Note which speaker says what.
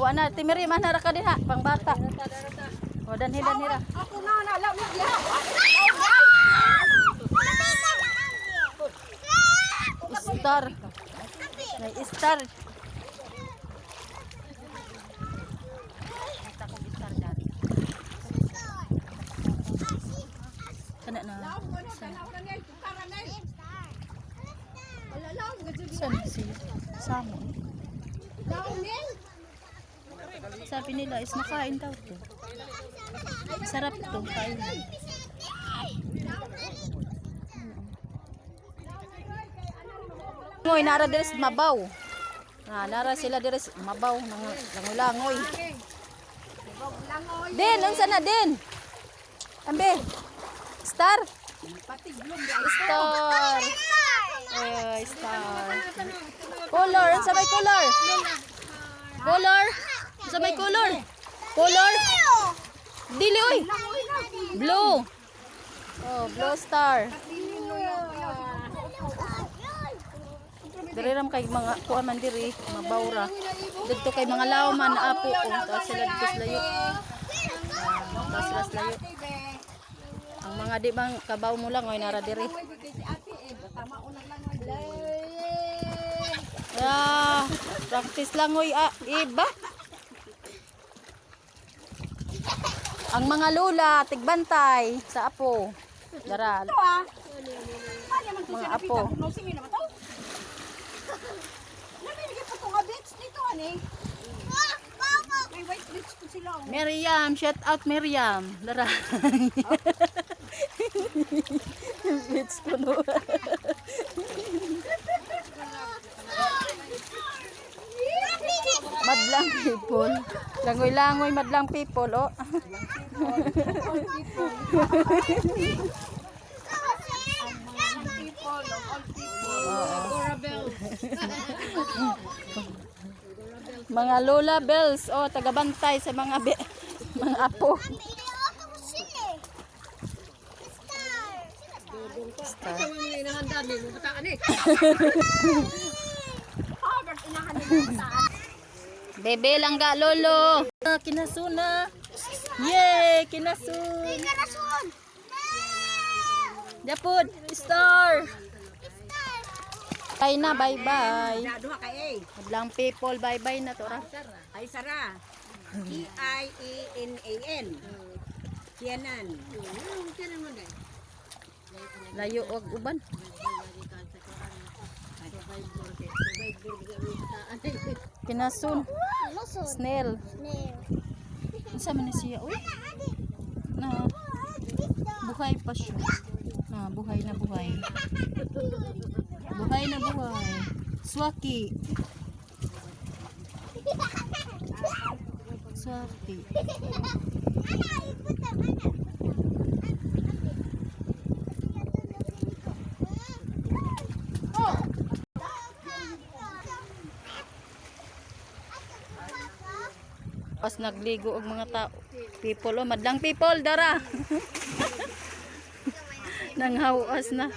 Speaker 1: Wa na timiri man hara ka din ha, pang bata. O danhi.
Speaker 2: Ako na nalaw ni dia.
Speaker 1: Star. May star. Kita ko star dan. Kana na. Saan siya? Samo. Sabi nila is nakain daw to. Sarap to kain. Ngoy nara deres mabaw. Nara sila deres mabaw ng langoy. Din, unsa na din? Ambe. Star. Star. Star. Color, unsa may color? Color? Unsa may color? Color? Dili oy. Blue. Oh, blue star. Diri ram kay mga kuan man diri, mabawra. Didto kay mga lawman na apo ta sila dito sa layo. Tas layo. Ang mga di bang kabaw mo lang oy nara diri. Practice lang oy iba. Ang mga lula tigbantay sa apo. Dara. Mga apo. Miriam, shout out Miriam. Dara. Bits ko no. Madlang people. Langoy-langoy madlang people, oh. Mga lola bells, oh, tagabantay sa mga mga apo. Star. Bebe lang ga lolo. Kinasuna. Yay, kinasun. Japod, star. Bye na, bye-bye.
Speaker 2: Duha kay
Speaker 1: Madlang people, bye-bye na to ra.
Speaker 2: Ay Sara. Iinan. Kianan.
Speaker 1: Layo og uban. Kinasun. Snail. Unsa man ni siya? Uy. Na. Buhay pa siya. Buhay na buhay. Buhay na buhay. Swaki. Swaki. Pas nagligo og mga tao. People, oh, madlang people, dara. Nanghawas na.